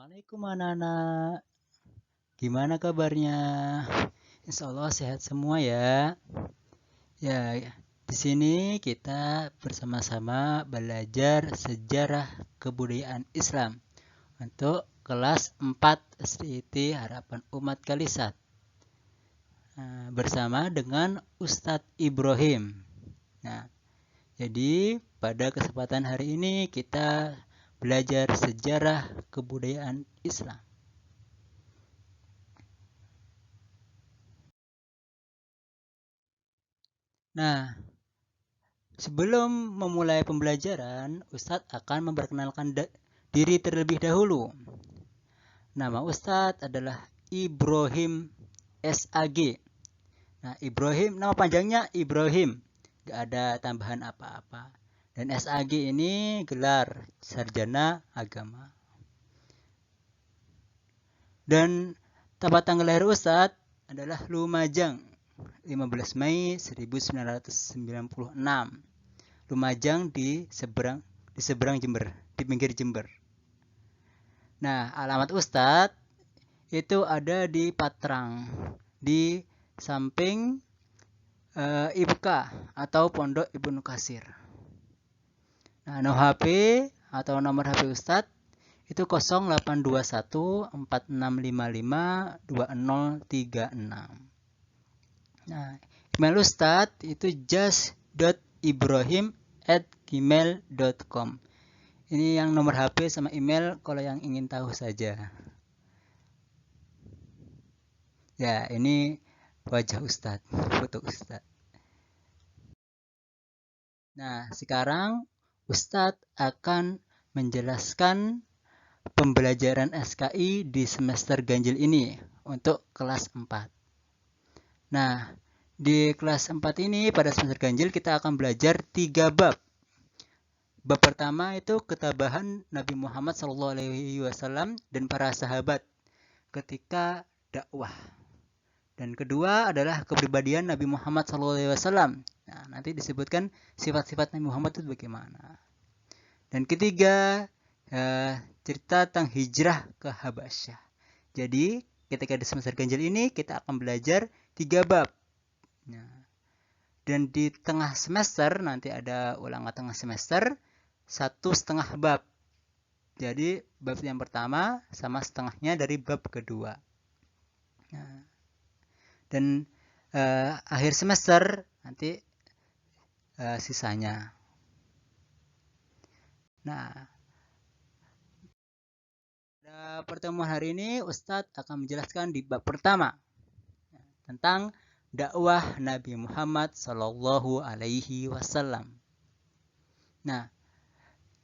Assalamualaikum anak-anak. Gimana kabarnya? Insya Allah sehat semua ya. Ya, di sini kita bersama-sama belajar sejarah kebudayaan Islam untuk kelas 4 SDIT Harapan Umat Kalisat. Bersama dengan Ustadz Ibrahim. Nah, jadi pada kesempatan hari ini kita belajar sejarah kebudayaan Islam. Nah, sebelum memulai pembelajaran, Ustadz akan memperkenalkan diri terlebih dahulu. Nama Ustadz adalah Ibrahim SAG. Nah, Ibrahim, nama panjangnya Ibrahim. Gak ada tambahan apa-apa. Dan SAG ini gelar sarjana agama. Dan tempat tanggal lahir Ustadz adalah Lumajang, 15 Mei 1996. Lumajang di seberang Jember, di pinggir Jember. Nah, alamat Ustadz itu ada di Patrang, di samping IPK atau Pondok Ibnu Katsir. Nah, nomor HP atau nomor HP Ustadz itu 0821 4655 2036. Nah, email Ustadz itu just.ibrahim@gmail.com. Ini yang nomor HP sama email kalau yang ingin tahu saja. Ya, ini wajah Ustadz, foto Ustadz. Nah, sekarang Ustadz akan menjelaskan pembelajaran SKI di semester ganjil ini untuk kelas 4. Nah, di kelas 4 ini pada semester ganjil kita akan belajar 3 bab. Bab pertama itu ketabahan Nabi Muhammad SAW dan para sahabat ketika dakwah. Dan kedua adalah kepribadian Nabi Muhammad SAW. Nah, nanti disebutkan sifat-sifat Nabi Muhammad itu bagaimana. Dan ketiga, cerita tentang hijrah ke Habasyah. Jadi, ketika di semester ganjil ini kita akan belajar 3 bab. Nah, dan di tengah semester nanti ada ulangan tengah semester 1,5 bab. Jadi bab yang pertama sama setengahnya dari bab kedua. Nah, dan akhir semester nanti sisanya. Nah, pada pertemuan hari ini Ustadz akan menjelaskan di bab pertama tentang dakwah Nabi Muhammad Sallallahu Alaihi Wasallam. Nah,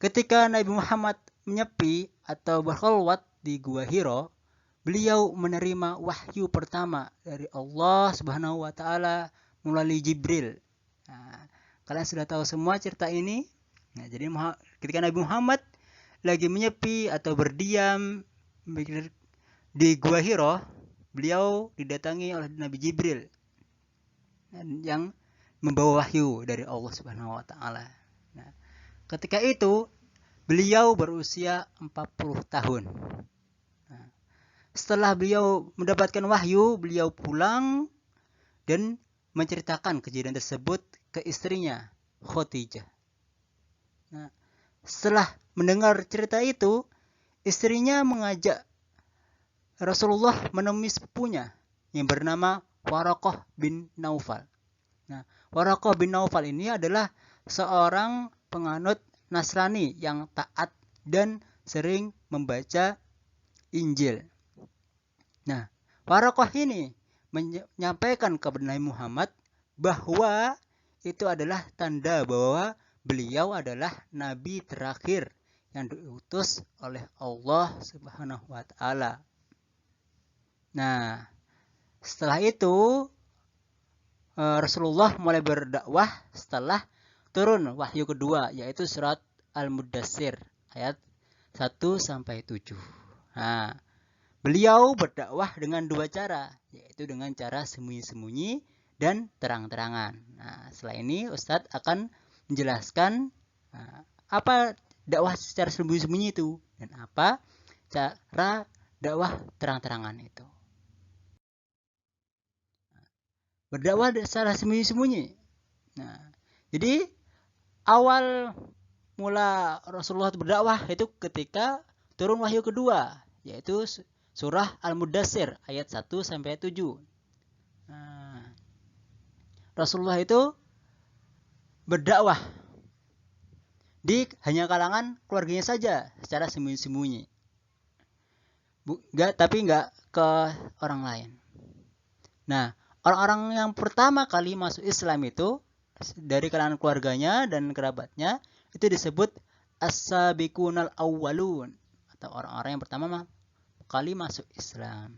ketika Nabi Muhammad menyepi atau berkholwat di Gua Hiro, beliau menerima wahyu pertama dari Allah Subhanahu wa taala melalui Jibril. Nah, kalian sudah tahu semua cerita ini. Nah, jadi ketika Nabi Muhammad lagi menyepi atau berdiam di Gua Hiro, beliau didatangi oleh Nabi Jibril yang membawa wahyu dari Allah Subhanahu wa taala. Nah, ketika itu beliau berusia 40 tahun. Nah, setelah beliau mendapatkan wahyu, beliau pulang dan menceritakan kejadian tersebut ke istrinya, Khadijah. Nah, setelah mendengar cerita itu, istrinya mengajak Rasulullah menemui sepupunya yang bernama Waraqah bin Naufal. Nah, Waraqah bin Naufal ini adalah seorang penganut Nasrani yang taat dan sering membaca Injil. Nah, Waraqah ini menyampaikan kepada Nabi Muhammad bahwa itu adalah tanda bahwa beliau adalah nabi terakhir yang diutus oleh Allah Subhanahu wa taala. Nah, setelah itu Rasulullah mulai berdakwah setelah turun wahyu kedua, yaitu surat Al-Muddatsir ayat 1-7. Nah, beliau berdakwah dengan 2 cara, yaitu dengan cara sembunyi-sembunyi dan terang-terangan. Nah, setelah ini Ustadz akan menjelaskan apa dakwah secara sembunyi-sembunyi itu dan apa cara dakwah terang-terangan itu. Berdakwah secara sembunyi-sembunyi. Nah, jadi awal mula Rasulullah berdakwah itu ketika turun wahyu kedua, yaitu surah Al-Mudassir ayat 1 sampai 7. Nah, Rasulullah itu berdakwah di hanya kalangan keluarganya saja secara sembunyi-sembunyi. Tapi nggak ke orang lain. Nah, orang-orang yang pertama kali masuk Islam itu dari kalangan keluarganya dan kerabatnya itu disebut as-sabiqunal awwalun, atau orang-orang yang pertama kali masuk Islam.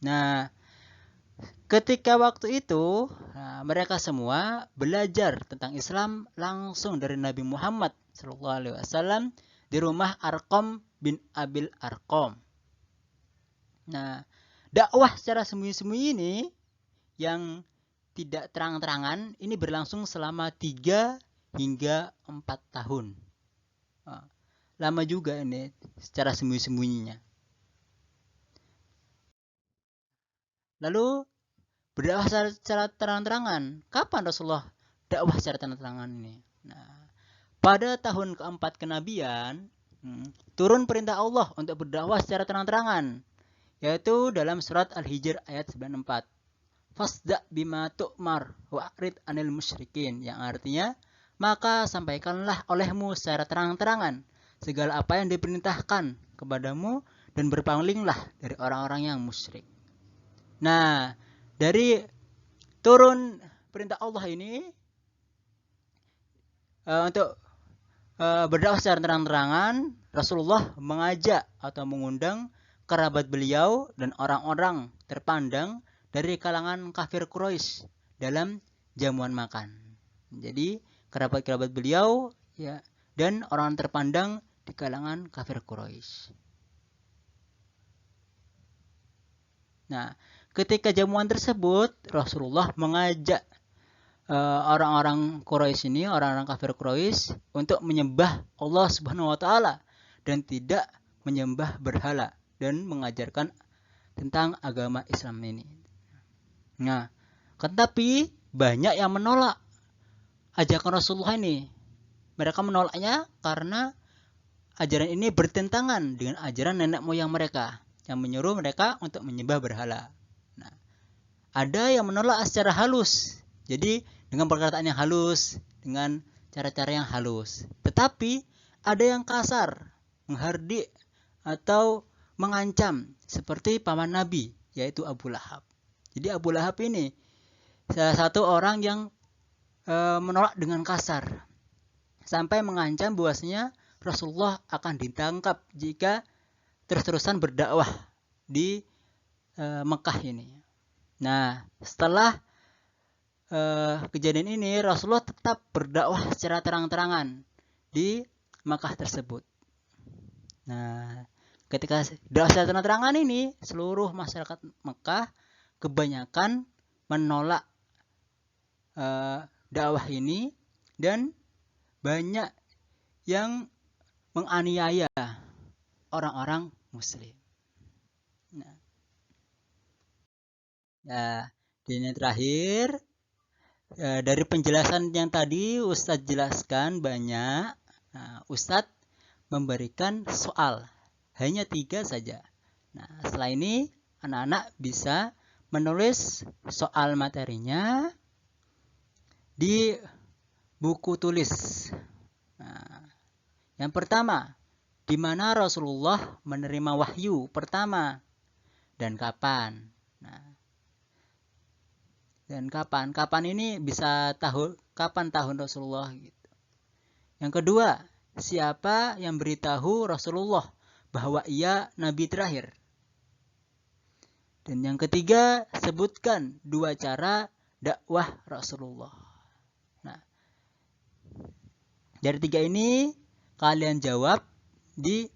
Nah, ketika waktu itu mereka semua belajar tentang Islam langsung dari Nabi Muhammad SAW di rumah Arqam bin Abil Arqam. Nah, dakwah secara sembunyi-sembunyi ini yang tidak terang-terangan ini berlangsung selama 3 hingga 4 tahun. Lama juga ini secara sembunyi-sembunyinya. Lalu berdakwah secara terang-terangan. Kapan Rasulullah dakwah secara terang-terangan ini? Nah, pada tahun keempat kenabian turun perintah Allah untuk berdakwah secara terang-terangan, yaitu dalam surat Al-Hijr ayat 94. Fasda bima tu'mar wa'rid anil musyrikin, yang artinya maka sampaikanlah olehmu secara terang-terangan segala apa yang diperintahkan kepadamu dan berpalinglah dari orang-orang yang musyrik. Nah, dari turun perintah Allah ini untuk berdakwah secara terang-terangan, Rasulullah mengajak atau mengundang kerabat beliau dan orang-orang terpandang dari kalangan kafir Quraisy dalam jamuan makan. Jadi kerabat-kerabat beliau ya dan orang terpandang di kalangan kafir Quraisy. Nah, ketika jamuan tersebut Rasulullah mengajak orang-orang Quraisy ini, orang-orang kafir Quraisy untuk menyembah Allah Subhanahu wa taala dan tidak menyembah berhala dan mengajarkan tentang agama Islam ini. Nah, tetapi banyak yang menolak ajakan Rasulullah ini. Mereka menolaknya karena ajaran ini bertentangan dengan ajaran nenek moyang mereka yang menyuruh mereka untuk menyembah berhala. Nah, ada yang menolak secara halus. Jadi dengan perkataan yang halus, dengan cara-cara yang halus. Tetapi ada yang kasar, menghardik atau mengancam seperti paman Nabi, yaitu Abu Lahab. Jadi Abu Lahab ini salah satu orang yang menolak dengan kasar sampai mengancam bahwasanya Rasulullah akan ditangkap jika terus-terusan berdakwah di Mekah ini. Nah, setelah kejadian ini Rasulullah tetap berdakwah secara terang-terangan di Mekah tersebut. Nah, ketika dakwah secara terang-terangan ini seluruh masyarakat Mekah kebanyakan menolak dakwah ini dan banyak yang menganiaya orang-orang muslim. Nah, ini terakhir dari penjelasan yang tadi Ustadz jelaskan banyak. Nah, Ustadz memberikan soal hanya 3 saja. Nah, setelah ini anak-anak bisa menulis soal materinya di buku tulis. Nah, yang pertama, di mana Rasulullah menerima wahyu pertama dan kapan? Nah, dan kapan? Kapan ini bisa kapan tahun Rasulullah gitu. Yang kedua, siapa yang beritahu Rasulullah bahwa ia nabi terakhir? Dan yang ketiga, sebutkan 2 cara dakwah Rasulullah. Nah, dari 3 ini kalian jawab di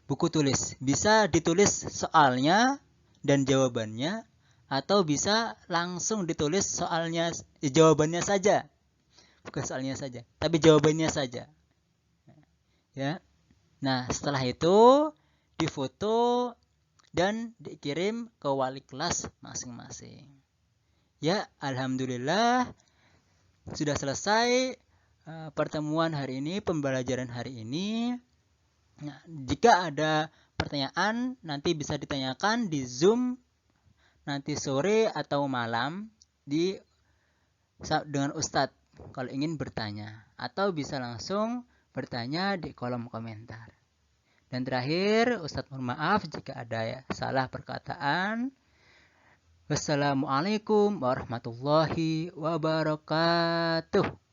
buku tulis. Bisa ditulis soalnya dan jawabannya, atau bisa langsung ditulis soalnya, jawabannya saja. Bukan soalnya saja, tapi jawabannya saja. Ya. Nah, setelah itu difoto dan dikirim ke wali kelas masing-masing. Ya, alhamdulillah sudah selesai pertemuan hari ini, pembelajaran hari ini. Nah, jika ada pertanyaan nanti bisa ditanyakan di Zoom nanti sore atau malam dengan Ustadz kalau ingin bertanya, atau bisa langsung bertanya di kolom komentar. Dan terakhir, Ustadz mohon maaf jika ada salah perkataan. Wassalamualaikum warahmatullahi wabarakatuh.